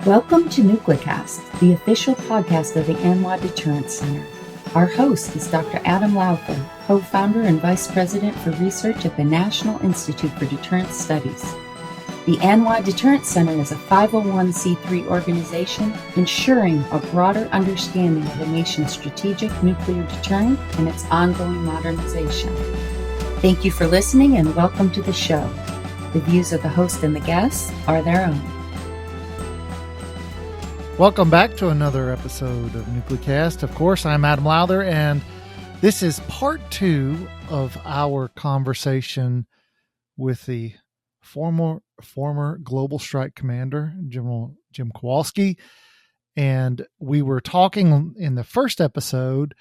Welcome to NucleCast, the official podcast of the ANWA Deterrence Center. Our host is Dr. Adam Lowther, co-founder and vice president for research at the National Institute for Deterrence Studies. The ANWA Deterrence Center is a 501c3 organization ensuring a broader understanding of the nation's strategic nuclear deterrent and its ongoing modernization. Thank you for listening and welcome to the show. The views of the host and the guests are their own. Welcome back to another episode of NucleCast. Of course, I'm Adam Lowther, and this is part 2 of our conversation with the former Global Strike Commander, General Jim Kowalski. And we were talking in the first episode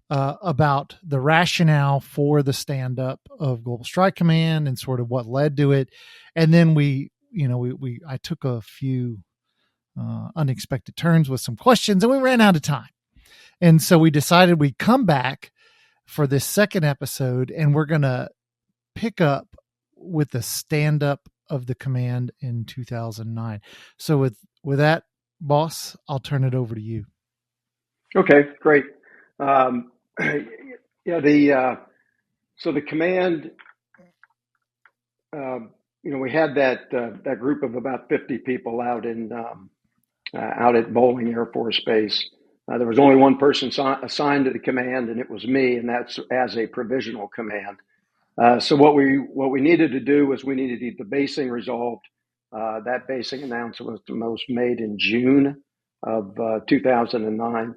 about the rationale for the stand-up of Global Strike Command and sort of what led to it. And then I took a few unexpected turns with some questions, and we ran out of time. And so we decided we'd come back for this second episode, and we're going to pick up with the stand-up of the command in 2009. So with that, boss, I'll turn it over to you. Okay, great. So the command, we had that group of about 50 people out at Bowling Air Force Base. There was only one person assigned to the command, and it was me, and that's as a provisional command. So what we needed to do was we needed to get the basing resolved. That basing announcement was made in June of 2009.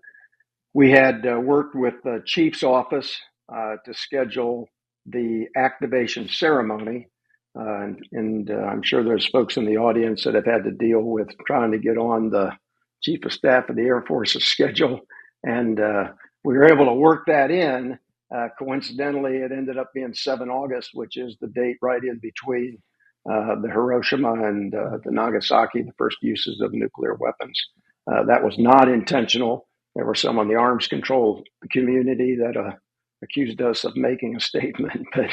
We had worked with the chief's office to schedule the activation ceremony. And I'm sure there's folks in the audience that have had to deal with trying to get on the Chief of Staff of the Air Force's schedule. And we were able to work that in. Coincidentally, it ended up being 7 August, which is the date right in between the Hiroshima and the Nagasaki, the first uses of nuclear weapons. That was not intentional. There were some on the arms control community that accused us of making a statement, but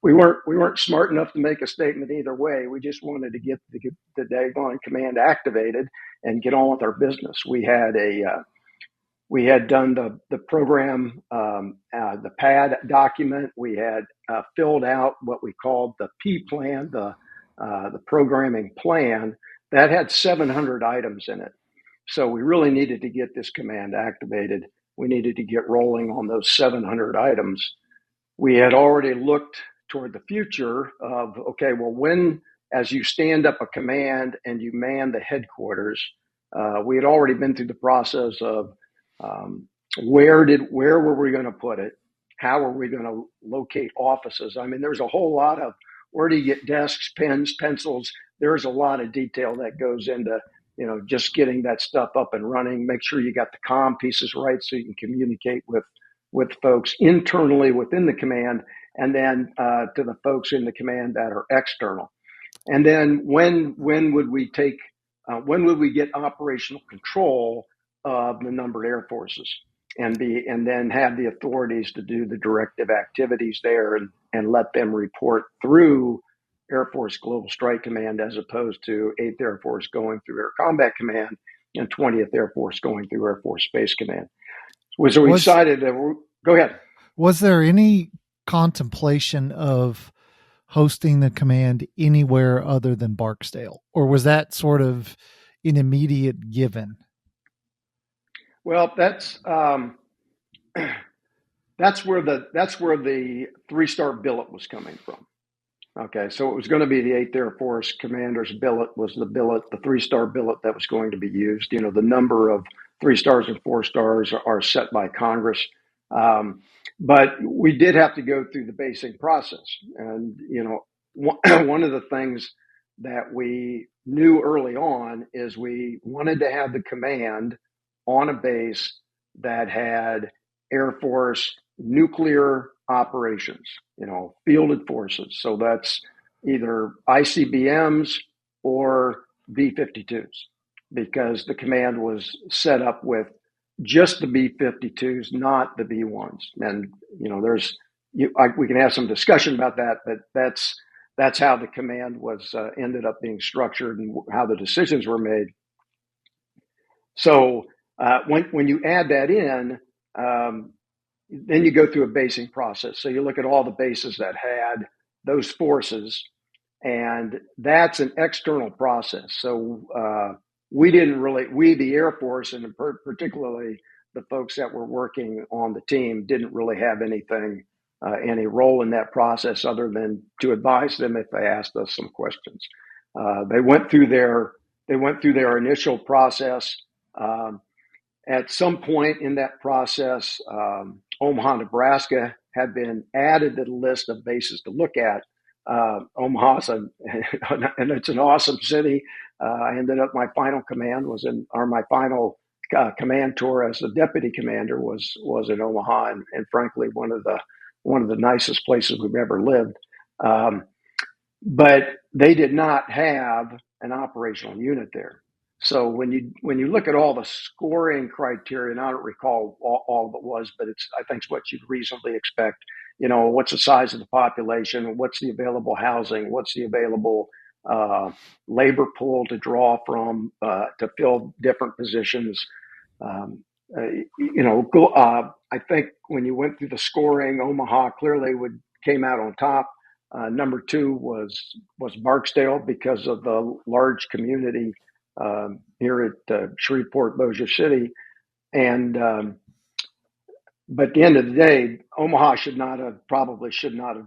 we weren't smart enough to make a statement either way. We just wanted to get the daggone command activated and get on with our business. We had done the program, the PAD document. We had filled out what we called the P plan, the programming plan that had 700 items in it. So we really needed to get this command activated. We needed to get rolling on those 700 items. We had already looked toward the future of, okay, well, when, as you stand up a command and you man the headquarters, we had already been through the process of where were we going to put it? How are we going to locate offices? I mean, there's a whole lot of where do you get desks, pens, pencils? There's a lot of detail that goes into just getting that stuff up and running. Make sure you got the comm pieces right so you can communicate with folks internally within the command, and then to the folks in the command that are external. And then when would we get operational control of the numbered air forces and then have the authorities to do the directive activities there and let them report through Air Force Global Strike Command as opposed to 8th Air Force going through Air Combat Command and 20th Air Force going through Air Force Space Command. So we decided that go ahead. Was there any contemplation of hosting the command anywhere other than Barksdale, or was that sort of an immediate given? Well, that's where the 3-star billet was coming from. Okay, so it was going to be the 8th Air Force Commander's billet was the 3-star billet that was going to be used. The number of 3 stars and 4 stars are set by Congress. But we did have to go through the basing process. And, one of the things that we knew early on is we wanted to have the command on a base that had Air Force nuclear operations, fielded forces. So that's either ICBMs or B-52s, because the command was set up with just the B-52s, not the B-1s. And, we can have some discussion about that, but that's that's how the command was ended up being structured and how the decisions were made. So when you add that in, then you go through a basing process. So you look at all the bases that had those forces, and that's an external process. So we, the Air Force, and particularly the folks that were working on the team, didn't really have any role in that process other than to advise them if they asked us some questions. They went through their initial process. At some point in that process, Omaha, Nebraska had been added to the list of bases to look at. Omaha's and it's an awesome city. I ended up, my final command tour as the deputy commander was in Omaha, and frankly one of the nicest places we've ever lived. But they did not have an operational unit there. So when you look at all the scoring criteria, and I don't recall all of it was, but I think it's what you'd reasonably expect. What's the size of the population? What's the available housing? What's the available labor pool to draw from to fill different positions? I think when you went through the scoring, Omaha clearly came out on top. Number 2 was Barksdale because of the large community here at Shreveport, Bossier City, and but at the end of the day, Omaha should not have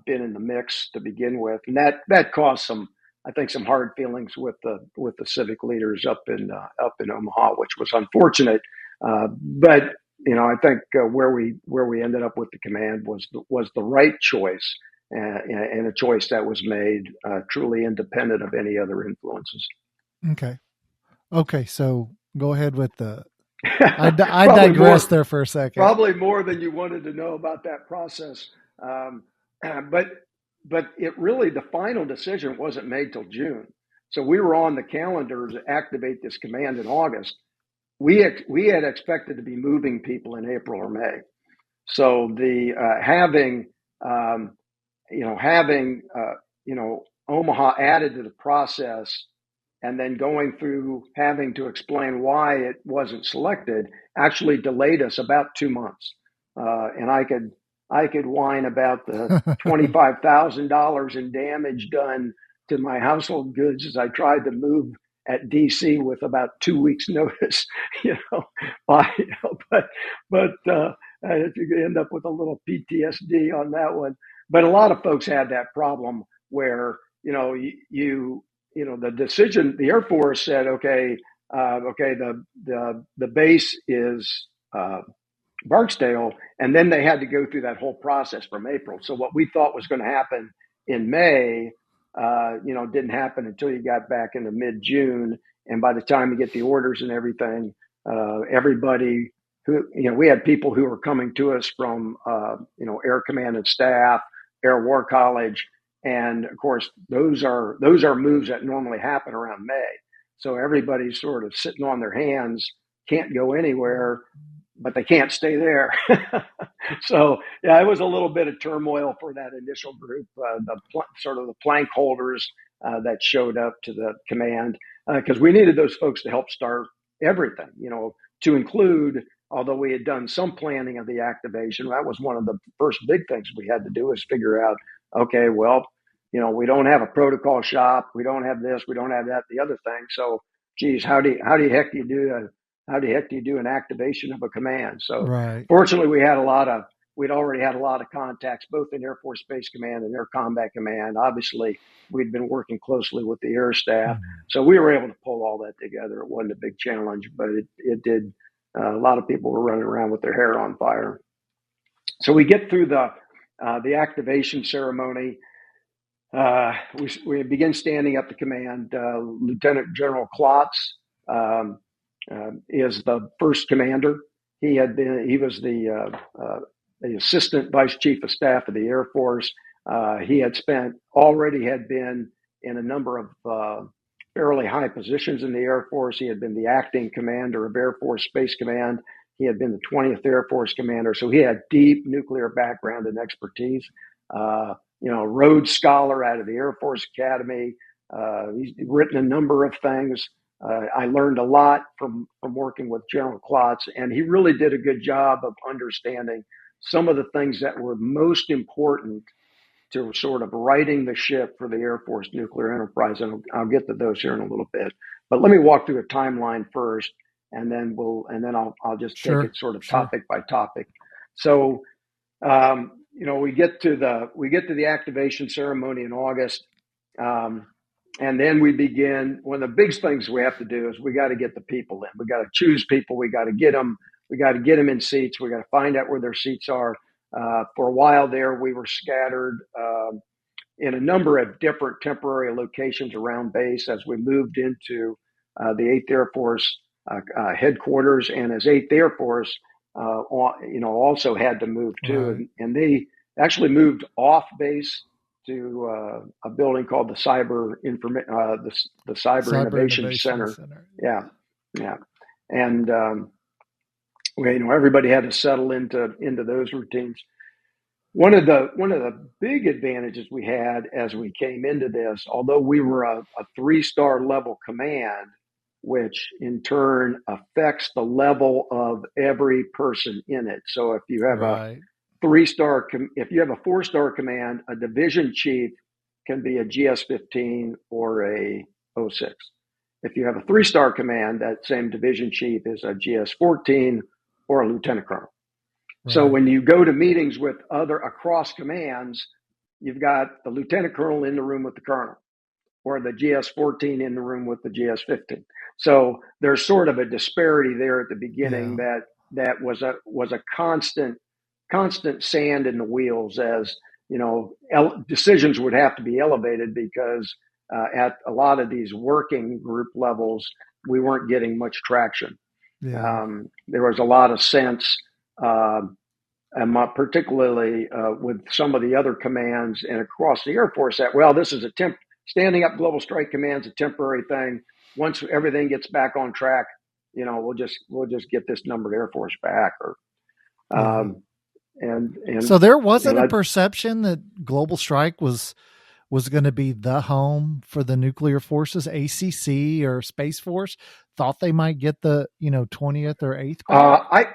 been in the mix to begin with, and that caused some hard feelings with the civic leaders up in Omaha, which was unfortunate. But I think where we ended up with the command was the right choice, and a choice that was made truly independent of any other influences. Okay. So go ahead with the. I digressed there for a second. Probably more than you wanted to know about that process, but it really, the final decision wasn't made till June. So we were on the calendar to activate this command in August. We had expected to be moving people in April or May. So the having Omaha added to the process, and then going through having to explain why it wasn't selected actually delayed us about 2 months. And I could whine about the $25,000 in damage done to my household goods as I tried to move at DC with about 2 weeks notice, but you end up with a little PTSD on that one. But a lot of folks had that problem where, the decision, the Air Force said, okay, the base is Barksdale, and then they had to go through that whole process from April. So what we thought was going to happen in May, didn't happen until you got back into mid-June. And by the time you get the orders and everything, everybody who, we had people who were coming to us from, Air Command and Staff, Air War College. And of course, those are moves that normally happen around May. So everybody's sort of sitting on their hands, can't go anywhere, but they can't stay there. So yeah, it was a little bit of turmoil for that initial group, the plank holders that showed up to the command, because we needed those folks to help start everything, to include, although we had done some planning of the activation, that was one of the first big things we had to do is figure out, okay, well, we don't have a protocol shop, we don't have this, we don't have that, the other thing. So, geez, how the heck do you do an activation of a command? So, right. Fortunately, we'd already had a lot of contacts, both in Air Force Space Command and Air Combat Command. Obviously, we'd been working closely with the Air Staff, so we were able to pull all that together. It wasn't a big challenge, but it did. A lot of people were running around with their hair on fire. So we get through the activation ceremony. We begin standing up the command. Lieutenant General Klotz is the first commander. He was the assistant vice chief of staff of the Air Force. He had been in a number of fairly high positions in the Air Force. He had been the acting commander of Air Force Space Command. He had been the 20th Air Force commander. So he had deep nuclear background and expertise. Rhodes Scholar out of the Air Force Academy. He's written a number of things. I learned a lot from working with General Klotz, and he really did a good job of understanding some of the things that were most important to sort of righting the ship for the Air Force nuclear enterprise. And I'll get to those here in a little bit. But let me walk through a timeline first, and then I'll just take it sort of topic by topic. So, we get to the activation ceremony in August. And then we begin. One of the big things we have to do is we got to get the people in. We got to choose people. We got to get them. We got to get them in seats. We got to find out where their seats are. For a while there, we were scattered in a number of different temporary locations around base as we moved into the 8th Air Force headquarters. And as 8th Air Force, also had to move too. Right. And they actually moved off base to a building called the Cyber Innovation Center. Yeah. And everybody had to settle into those routines. One of the big advantages we had as we came into this, although we were a 3-star level command, which in turn affects the level of every person in it. So if you have a 3-star, if you have a 4-star command, a division chief can be a GS-15 or a 06. If you have a 3-star command, that same division chief is a GS-14 or a lieutenant colonel. Right. So when you go to meetings with across commands, you've got the lieutenant colonel in the room with the colonel, or the GS-14 in the room with the GS-15. So there's sort of a disparity there at the beginning that was a constant sand in the wheels, as decisions would have to be elevated because at a lot of these working group levels, we weren't getting much traction. Yeah. There was a lot of sense, and particularly with some of the other commands and across the Air Force, that, well, this is standing up Global Strike Command's a temporary thing. Once everything gets back on track, we'll just get this numbered Air Force back. Or and so there wasn't a perception that Global Strike was going to be the home for the nuclear forces. ACC or Space Force thought they might get the 20th or 8th. I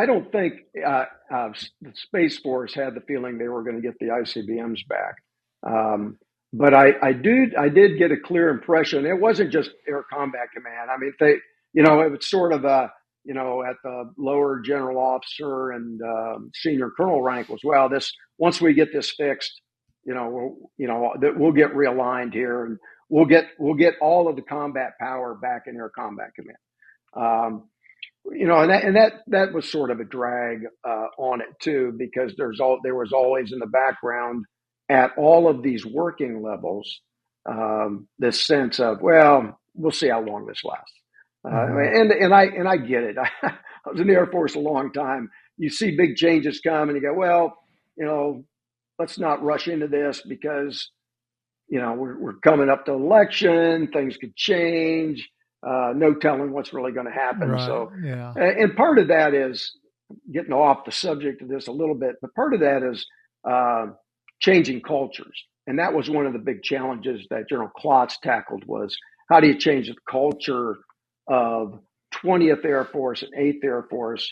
don't think the Space Force had the feeling they were going to get the ICBMs back. But I did get a clear impression. It wasn't just Air Combat Command. I mean, it was sort of at the lower general officer and senior colonel rank was, well, once we get this fixed, we'll get realigned here, and we'll get all of the combat power back in Air Combat Command. And that was sort of a drag on it too, because there was always in the background at all of these working levels this sense of, well, we'll see how long this lasts. And I get it. I was in the Air Force a long time. You see big changes come, and you go, well, let's not rush into this because we're coming up to election. Things could change. No telling what's really going to happen. Right. So, yeah. And part of that is getting off the subject of this a little bit, but part of that is changing cultures. And that was one of the big challenges that General Klotz tackled, was how do you change the culture of 20th Air Force and 8th Air Force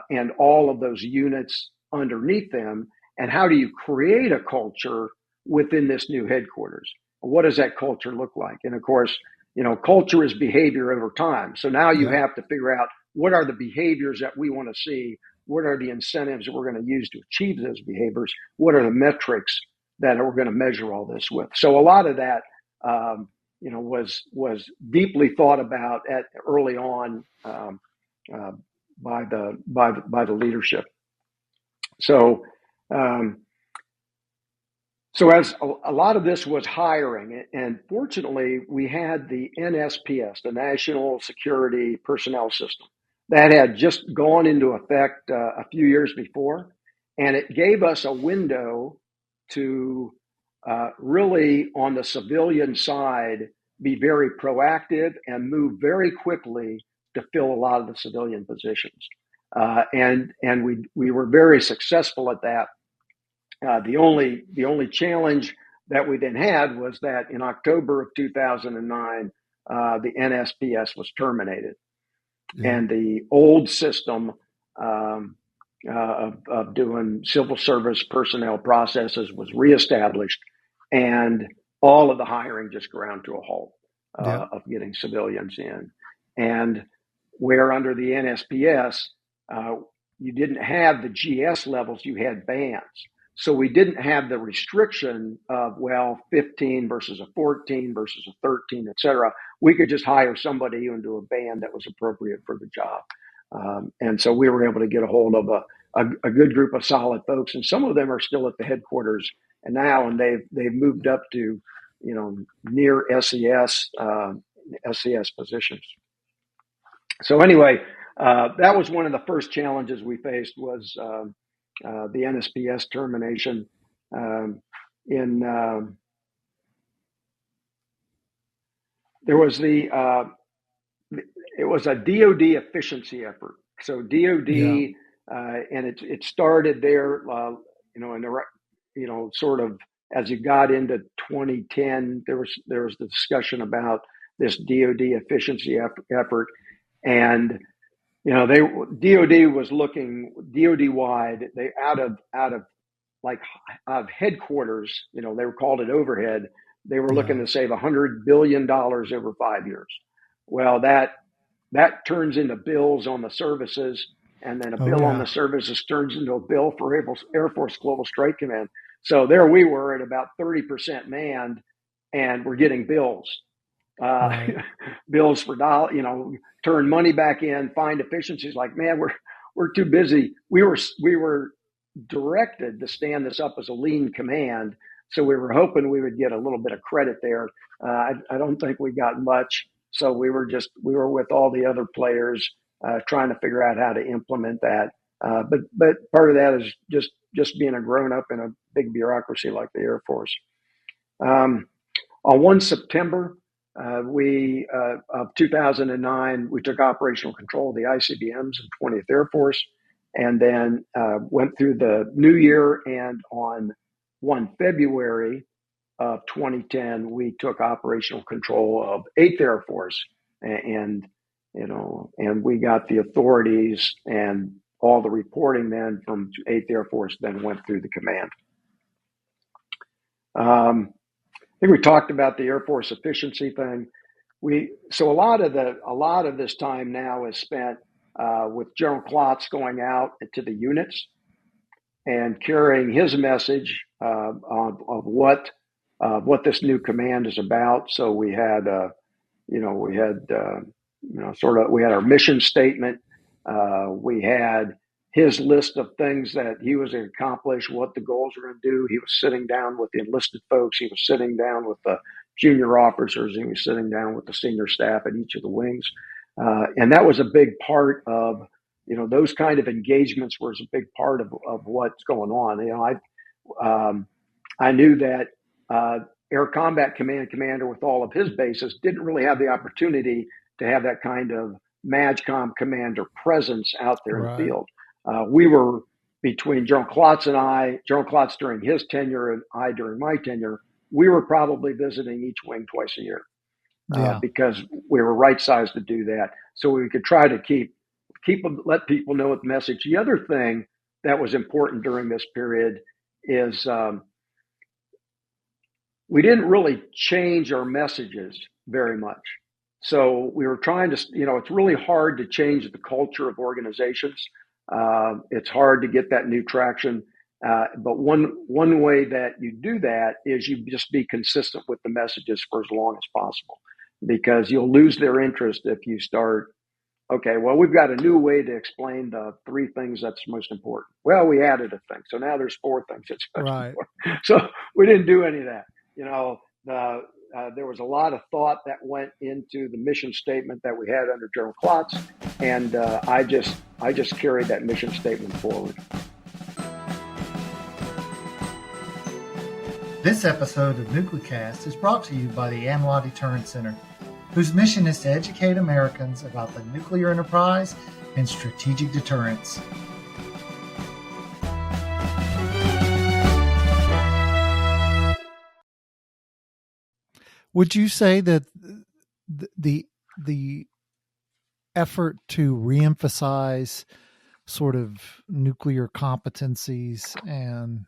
and all of those units underneath them, and how do you create a culture within this new headquarters? What does that culture look like? And of course, culture is behavior over time. So now you have to figure out, what are the behaviors that we want to see? What are the incentives that we're going to use to achieve those behaviors? What are the metrics that we're going to measure all this with? So a lot of that, was deeply thought about early on by the leadership. So as a lot of this was hiring, and fortunately we had the NSPS, the National Security Personnel System, that had just gone into effect a few years before, and it gave us a window to really, on the civilian side, be very proactive and move very quickly to fill a lot of the civilian positions. And we were very successful at that. The only challenge that we then had was that in October of 2009, the NSPS was terminated, and the old system of doing civil service personnel processes was reestablished, and all of the hiring just ground to a halt of getting civilians in. And where under the NSPS, you didn't have the GS levels, you had bands. So we didn't have the restriction of, 15 versus a 14 versus a 13, et cetera. We could just hire somebody into a band that was appropriate for the job. And so we were able to get a hold of a good group of solid folks, and some of them are still at the headquarters and they've moved up to, near SES positions. So anyway, that was one of the first challenges we faced was the NSPS termination. There was it was a DoD efficiency effort. So DoD, and it started there, sort of as you got into 2010, there was the discussion about this DoD efficiency effort, and DoD was looking DoD wide. They out of headquarters, they were called it overhead. They were looking to save $100 billion over 5 years. Well, that turns into bills on the services, and then a bill on the services turns into a bill for Air Force Global Strike Command. So there we were at about 30% manned, and we're getting bills. Bills for turn money back in, find efficiencies. Like, man, we're too busy. We were directed to stand this up as a lean command, so we were hoping we would get a little bit of credit there. I don't think we got much, so we were with all the other players trying to figure out how to implement that. But part of that is just being a grown up in a big bureaucracy like the Air Force. On 1 September of 2009, we took operational control of the ICBMs in 20th Air Force, and then went through the new year. And on 1 February of 2010, we took operational control of 8th Air Force, and we got the authorities and all the reporting then from 8th Air Force then went through the command. I think we talked about the Air Force efficiency thing. So a lot of this time now is spent with General Klotz going out to the units and carrying his message of what this new command is about. So we had our mission statement. We had his list of things that he was going to accomplish, what the goals were going to do. He was sitting down with the enlisted folks. He was sitting down with the junior officers. He was sitting down with the senior staff at each of the wings. And that was a big part of, those kind of engagements was a big part of what's going on. I knew that Air Combat Command commander with all of his bases didn't really have the opportunity to have that kind of MAJCOM commander presence out there in the field. We were, between General Klotz and I, General Klotz during his tenure and I during my tenure, we were probably visiting each wing twice a year because we were right-sized to do that. So we could try to let people know the message. The other thing that was important during this period is we didn't really change our messages very much. So we were trying to, it's really hard to change the culture of organizations. It's hard to get that new traction. But one way that you do that is you just be consistent with the messages for as long as possible, because you'll lose their interest if you start, okay, well, we've got a new way to explain the 3 things that's most important. Well, we added a thing, so now there's 4 things that's most important. So we didn't do any of that. There was a lot of thought that went into the mission statement that we had under General Klotz, and I just carried that mission statement forward. This episode of NucleCast is brought to you by the ANWA Deterrence Center, whose mission is to educate Americans about the nuclear enterprise and strategic deterrence. Would you say that the effort to reemphasize sort of nuclear competencies, and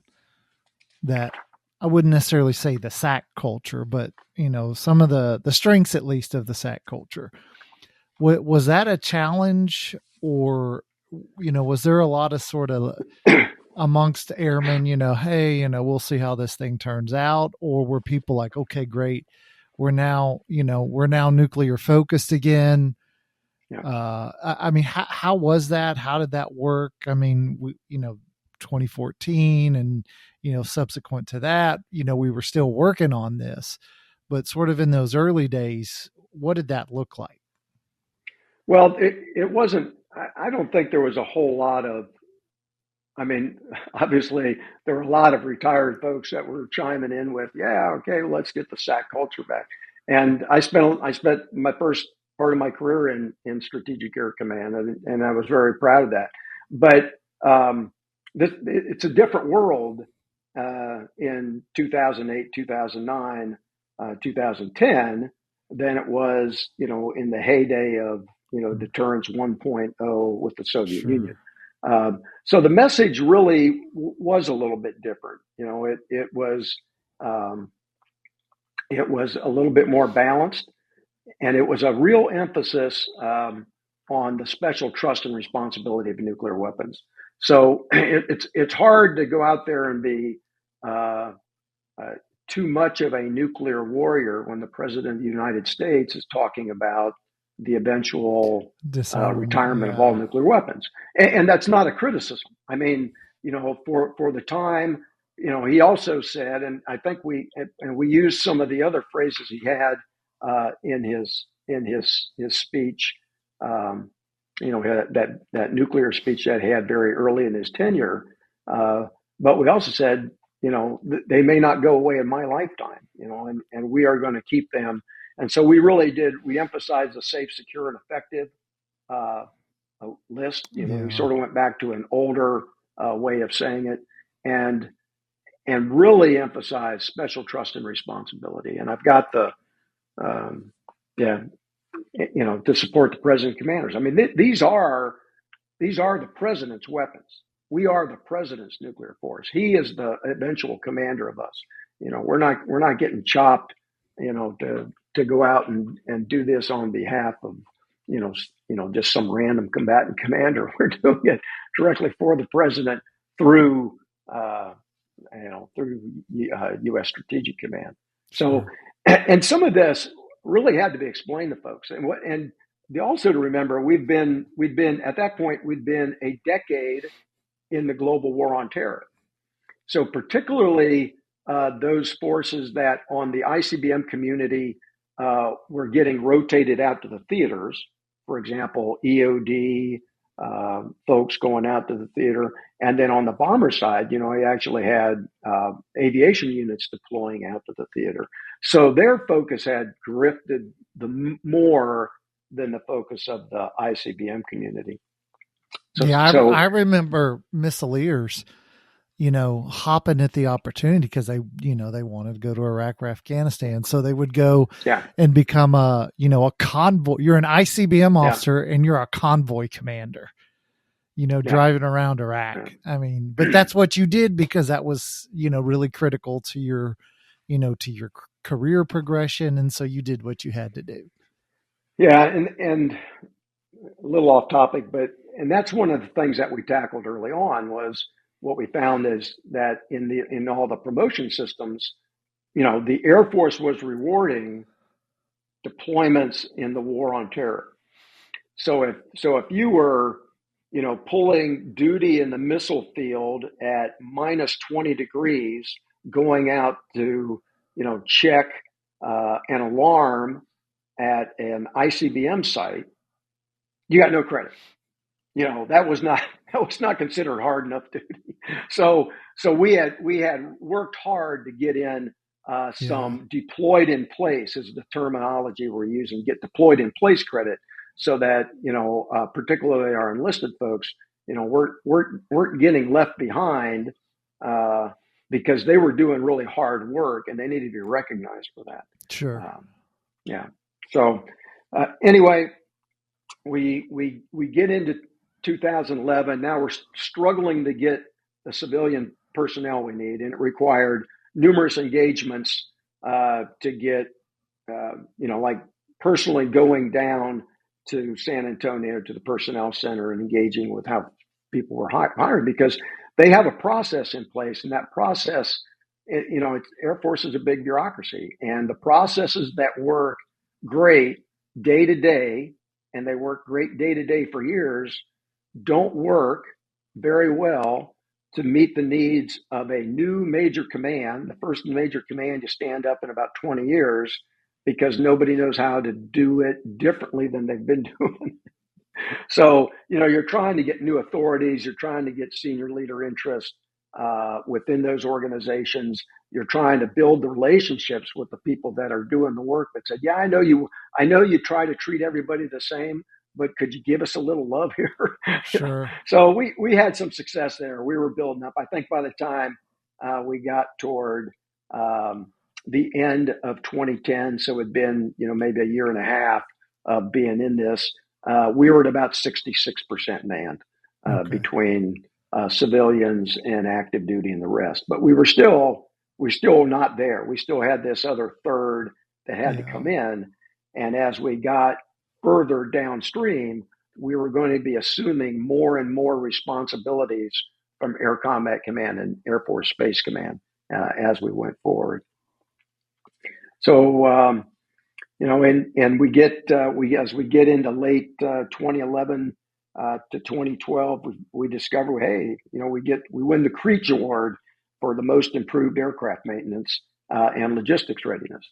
that, I wouldn't necessarily say the SAC culture, but some of the strengths at least of the SAC culture, was that a challenge, or was there a lot of sort of amongst airmen, hey, we'll see how this thing turns out, or were people like, okay, great, we're now nuclear focused again? Yeah. I mean, how was that? How did that work? I mean, 2014 and, subsequent to that, we were still working on this, but sort of in those early days, what did that look like? Well, it wasn't, I don't think there was a whole lot of, I mean, obviously there were a lot of retired folks that were chiming in with, yeah, okay, let's get the SAC culture back. And I spent my first part of my career in Strategic Air Command, and I was very proud of that. But it's a different world in 2008, 2009, 2010 than it was, in the heyday of, deterrence 1.0 with the Soviet Sure. Union. So the message really was a little bit different. It was a little bit more balanced, and it was a real emphasis on the special trust and responsibility of nuclear weapons. So it's hard to go out there and be too much of a nuclear warrior when the president of the United States is talking about the eventual retirement of all nuclear weapons. And that's not a criticism. I mean, for the time, he also said, and I think we used some of the other phrases he had in his speech, that nuclear speech that he had very early in his tenure. But we also said, they may not go away in my lifetime, and we are going to keep them. And so we emphasized the safe, secure, and effective list. We sort of went back to an older way of saying it, and really emphasized special trust and responsibility. And I've got to support the president commanders. I mean, these are the president's weapons. We are the president's nuclear force. He is the eventual commander of us. We're not getting chopped, to go out and do this on behalf of, just some random combatant commander. We're doing it directly for the president through U.S. Strategic Command. So, and some of this really had to be explained to folks. And also to remember, we'd been at that point, we'd been a decade in the global war on terror. So particularly those forces that on the ICBM community were getting rotated out to the theaters, for example, EOD, folks going out to the theater. And then on the bomber side, he actually had aviation units deploying out to the theater. So their focus had drifted more than the focus of the ICBM community. I remember missileers, hopping at the opportunity because they wanted to go to Iraq or Afghanistan. So they would go and become a convoy. You're an ICBM officer and you're a convoy commander, driving around Iraq. I mean, but that's what you did because that was, really critical to your, to your career progression. And so you did what you had to do. Yeah. And a little off topic, and that's one of the things that we tackled early on was what we found is that in all the promotion systems, the Air Force was rewarding deployments in the war on terror. So if you were, pulling duty in the missile field at minus 20 degrees, going out to, check an alarm at an ICBM site, you got no credit. That was not considered hard enough duty. So we had worked hard to get in some deployed in place is the terminology we're using, get deployed in place credit so that, particularly our enlisted folks, weren't getting left behind because they were doing really hard work and they needed to be recognized for that. Sure. Yeah. So anyway, we get into 2011. Now we're struggling to get the civilian personnel we need, and it required numerous engagements to get, like personally going down to San Antonio to the personnel center and engaging with how people were hired, because they have a process in place, and that process, Air Force is a big bureaucracy, and the processes that work great day to day, and they work great day to day for years, don't work very well to meet the needs of a new major command, the first major command to stand up in about 20 years, because nobody knows how to do it differently than they've been doing. So, you're trying to get new authorities, you're trying to get senior leader interest within those organizations. You're trying to build the relationships with the people that are doing the work that said, yeah, I know you try to treat everybody the same, but could you give us a little love here? Sure. So we had some success there. We were building up. I think by the time we got toward the end of 2010, so it'd been, maybe a year and a half of being in this, we were at about 66% manned between civilians and active duty and the rest. But we're still not there. We still had this other third that had to come in. And as we got further downstream, we were going to be assuming more and more responsibilities from Air Combat Command and Air Force Space Command as we went forward. So, and we get as we get into late 2011 to 2012, we discover, hey, we win the Creech Award for the most improved aircraft maintenance and logistics readiness.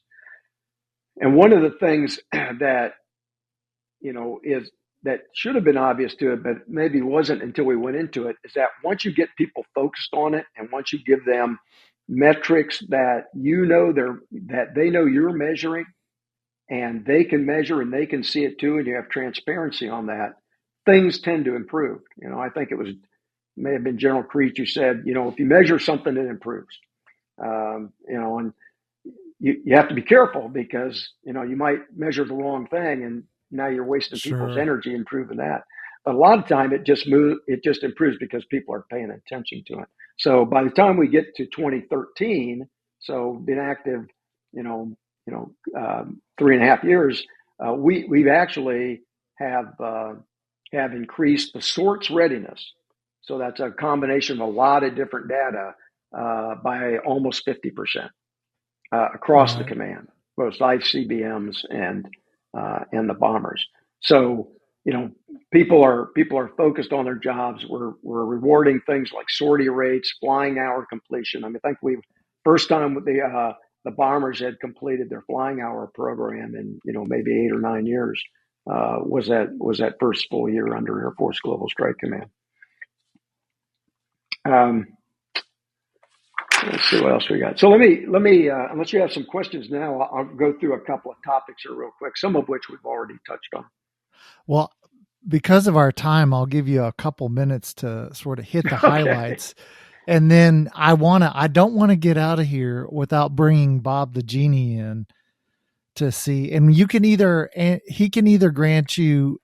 And one of the things that is that should have been obvious to it, but maybe wasn't until we went into it, is that once you get people focused on it, and once you give them metrics that that they know you're measuring, and they can measure and they can see it too, and you have transparency on that, things tend to improve. I think may have been General Creech who said, if you measure something, it improves. And you have to be careful, because, you might measure the wrong thing and now you're wasting people's energy improving that. But a lot of time it just improves because people are paying attention to it. So by the time we get to 2013, so been active, 3.5 years, we've actually have increased the sorts readiness. So that's a combination of a lot of different data by almost 50% across the command, both ICBMs and the bombers. So people are focused on their jobs. We're rewarding things like sortie rates, flying hour completion. I think first time the bombers had completed their flying hour program in maybe 8 or 9 years was that first full year under Air Force Global Strike Command. Let's see what else we got. So let me unless you have some questions now, I'll go through a couple of topics here real quick, some of which we've already touched on. Well, because of our time, I'll give you a couple minutes to sort of hit the highlights. And then I don't want to get out of here without bringing Bob the Genie in to see. And he can either grant you,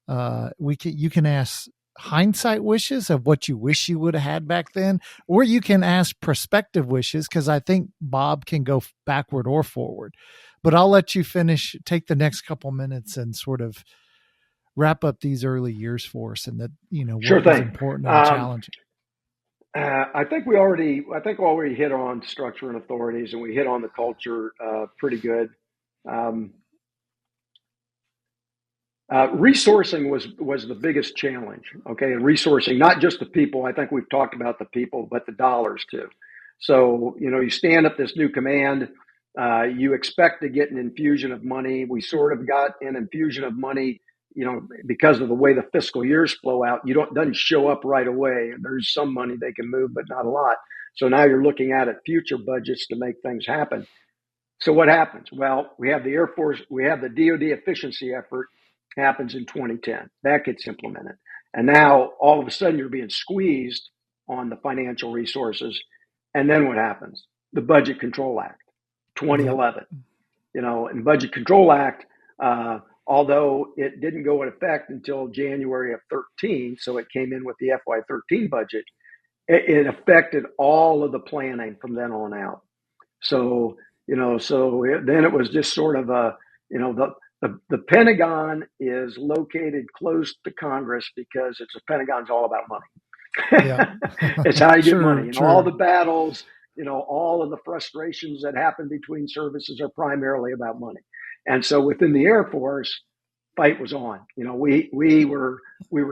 you can ask hindsight wishes of what you wish you would have had back then, or you can ask prospective wishes, because I think Bob can go backward or forward. But I'll let you take the next couple minutes and sort of wrap up these early years for us, and that what was important and challenging. I think we already hit on structure and authorities, and we hit on the culture pretty good. Resourcing was the biggest challenge. Okay, and resourcing not just the people. I think we've talked about the people, but the dollars too. So you stand up this new command. You expect to get an infusion of money. We sort of got an infusion of money. Because of the way the fiscal years flow out, doesn't show up right away. There's some money they can move, but not a lot. So now you're looking at future budgets to make things happen. So what happens? Well, we have the Air Force, we have the DoD efficiency effort happens in 2010. That gets implemented. And now all of a sudden you're being squeezed on the financial resources. And then what happens? The Budget Control Act, 2011. And Budget Control Act, although it didn't go into effect until January of 13, so it came in with the FY13 budget, it affected all of the planning from then on out. So, then it was just sort of the Pentagon is located close to Congress because the Pentagon's all about money. Yeah. It's how you get money. True. All the battles, all of the frustrations that happen between services are primarily about money. And so within the Air Force, fight was on. We were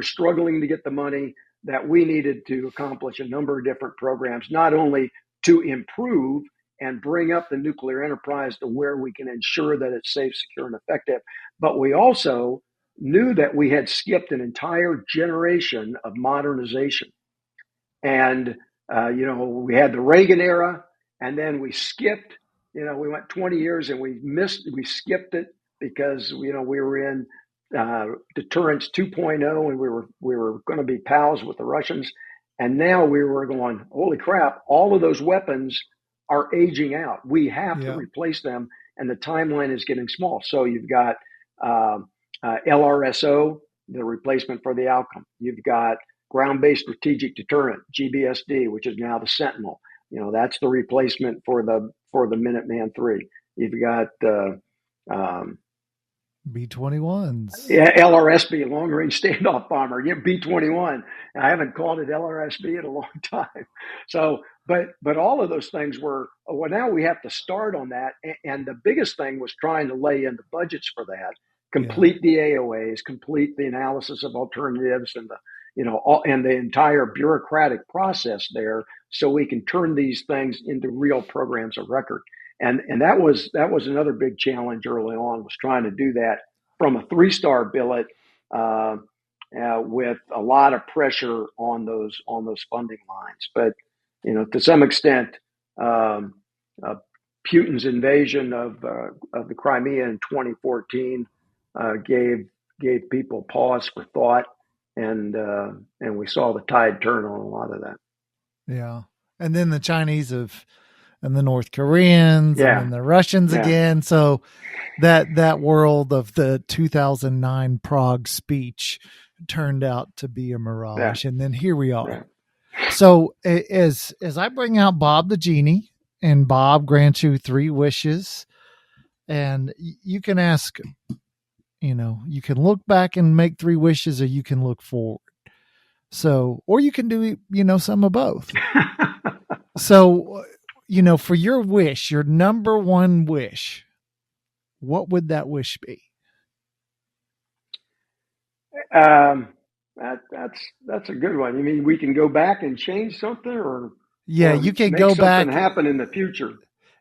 struggling to get the money that we needed to accomplish a number of different programs, not only to improve and bring up the nuclear enterprise to where we can ensure that it's safe, secure, and effective, but we also knew that we had skipped an entire generation of modernization. And, we had the Reagan era, and then we skipped, we went 20 years and we skipped it because, we were in deterrence 2.0 and we were going to be pals with the Russians. And now we were going, holy crap, all of those weapons are aging out. We have to replace them, and the timeline is getting small. So you've got LRSO, the replacement for the outcome. You've got ground-based strategic deterrent, GBSD, which is now the Sentinel. That's the replacement for the Minuteman III. You've got B-21s. Yeah, LRSB, long range standoff bomber. B-21. I haven't called it LRSB in a long time. So, but all of those things were, well, now we have to start on that. And the biggest thing was trying to lay in the budgets for that, complete the AOAs, complete the analysis of alternatives and and the entire bureaucratic process there, so we can turn these things into real programs of record. And that was another big challenge early on, was trying to do that from a 3-star billet with a lot of pressure on those funding lines. But to some extent, Putin's invasion of the Crimea in 2014 gave people pause for thought, and we saw the tide turn on a lot of that. Yeah, and then the Chinese and the North Koreans, and then the Russians again. So that world of the 2009 Prague speech turned out to be a mirage, and then here we are. Yeah. So as I bring out Bob the Genie, and Bob grants you 3 wishes, and you can ask, you can look back and make 3 wishes, or you can look forward. So, or you can do, some of both. So, for your wish, your number one wish, what would that wish be? That's a good one. You mean we can go back and change something, or you can make go something back happen in the future?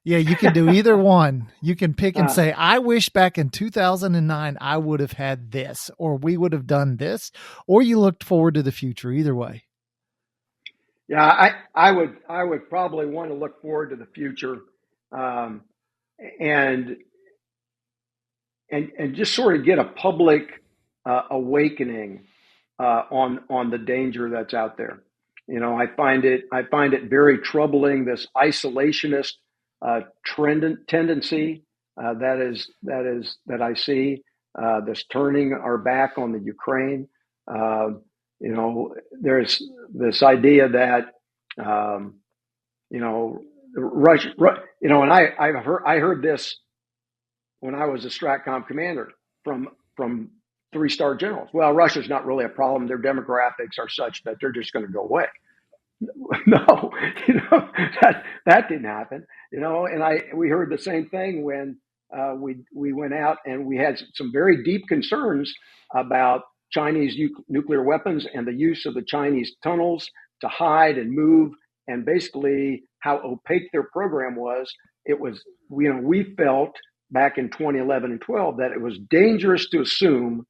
Yeah, you can do either one. You can pick and say, I wish back in 2009 I would have had this, or we would have done this, or you looked forward to the future. Either way. Yeah, I would probably want to look forward to the future, and just sort of get a public awakening on the danger that's out there. I find it very troubling, this isolationist tendency that I see, this turning our back on the Ukraine. There's this idea that Russia, and I heard this when I was a STRATCOM commander from 3-star generals. Well, Russia's not really a problem. Their demographics are such that they're just going to go away. No, that didn't happen. And we heard the same thing when we went out, and we had some very deep concerns about Chinese nuclear weapons and the use of the Chinese tunnels to hide and move, and basically how opaque their program was. It was, we felt back in 2011 and 12 that it was dangerous to assume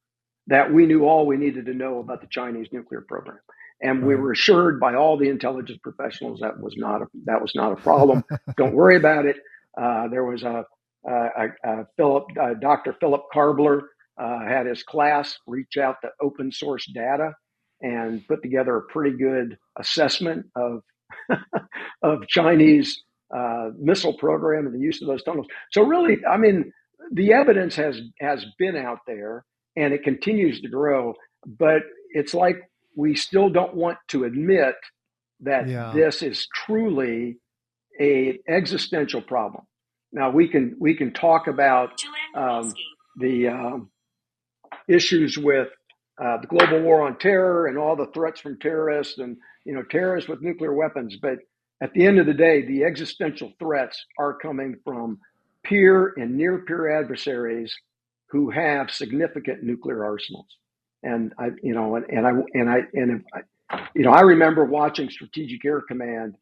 that we knew all we needed to know about the Chinese nuclear program. And we were assured by all the intelligence professionals that was not a problem. Don't worry about it. There was Dr. Philip Karbler had his class reach out to open source data and put together a pretty good assessment of of Chinese missile program and the use of those tunnels. So really, I mean, the evidence has been out there, and it continues to grow. But it's like we still don't want to admit that this is truly an existential problem. Now we can talk about the issues with the global war on terror and all the threats from terrorists and terrorists with nuclear weapons, but at the end of the day, the existential threats are coming from peer and near peer adversaries who have significant nuclear arsenals. And I remember watching Strategic Air Command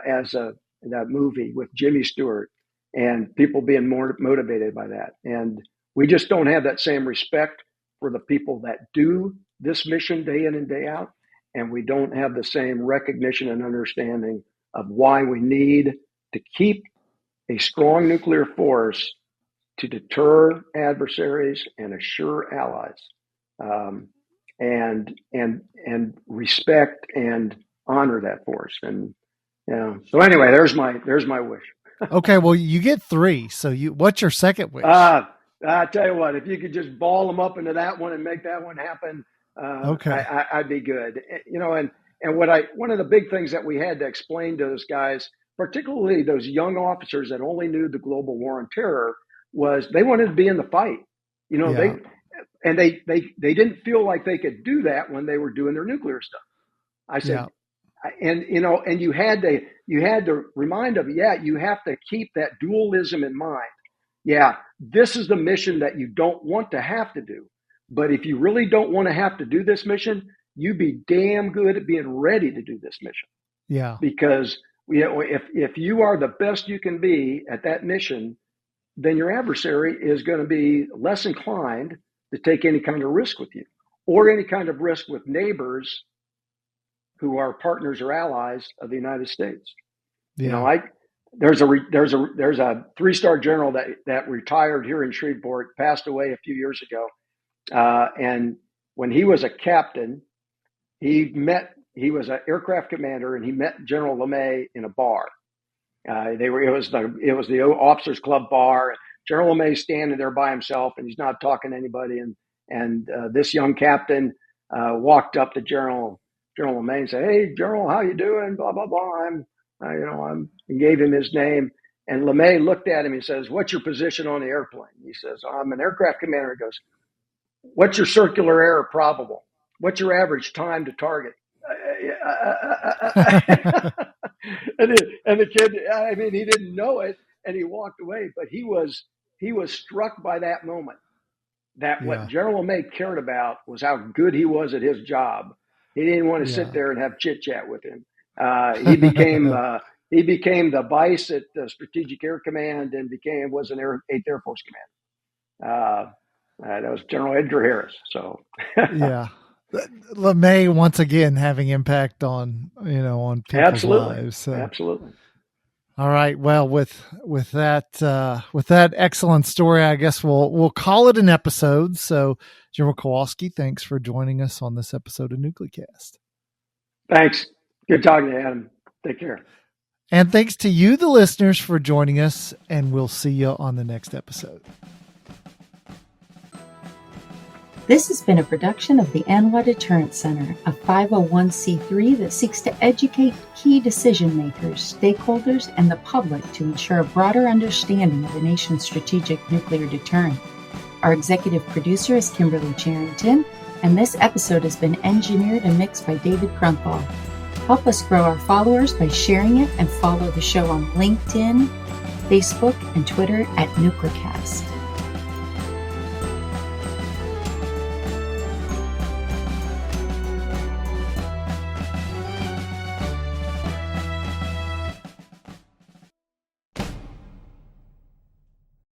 as that movie with Jimmy Stewart, and people being more motivated by that. And we just don't have that same respect for the people that do this mission day in and day out. And we don't have the same recognition and understanding of why we need to keep a strong nuclear force to deter adversaries and assure allies, and respect and honor that force. And so anyway, there's my wish. Okay, well, you get 3. So what's your second wish? I tell you what, if you could just ball them up into that one and make that one happen, okay, I'd be good. And one of the big things that we had to explain to those guys, particularly those young officers that only knew the global war on terror, was they wanted to be in the fight. They didn't feel like they could do that when they were doing their nuclear stuff. I said, and you had to remind them, you have to keep that dualism in mind. Yeah, this is the mission that you don't want to have to do. But if you really don't want to have to do this mission, you be damn good at being ready to do this mission. Yeah. Because if you are the best you can be at that mission, then your adversary is going to be less inclined to take any kind of risk with you, or any kind of risk with neighbors who are partners or allies of the United States. Yeah. There's a 3-star general that retired here in Shreveport, passed away a few years ago. And when he was a captain, he was an aircraft commander, and he met General LeMay in a bar. It was the officers club bar. General LeMay standing there by himself, and he's not talking to anybody. And this young captain walked up to General LeMay and said, "Hey, General, how you doing? Blah blah blah." And gave him his name. And LeMay looked at him and says, "What's your position on the airplane?" He says, "I'm an aircraft commander." He goes, "What's your circular error probable? What's your average time to target?" and the kid, he didn't know it, and he walked away. But he was struck by that moment, that what General LeMay cared about was how good he was at his job. He didn't want to sit there and have chit chat with him. He became the vice at Strategic Air Command, and was an 8th Air Force commander. That was General Edgar Harris. So LeMay once again having impact on people's lives. So. Absolutely. All right. Well, with that excellent story, I guess we'll call it an episode. So, General Kowalski, thanks for joining us on this episode of NucleCast. Thanks. Good talking to you, Adam. Take care. And thanks to you, the listeners, for joining us, and we'll see you on the next episode. This has been a production of the ANWA Deterrence Center, a 501c3 that seeks to educate key decision makers, stakeholders, and the public to ensure a broader understanding of the nation's strategic nuclear deterrent. Our executive producer is Kimberly Charrington, and this episode has been engineered and mixed by David Crumpall. Help us grow our followers by sharing it, and follow the show on LinkedIn, Facebook, and Twitter at NucleCast.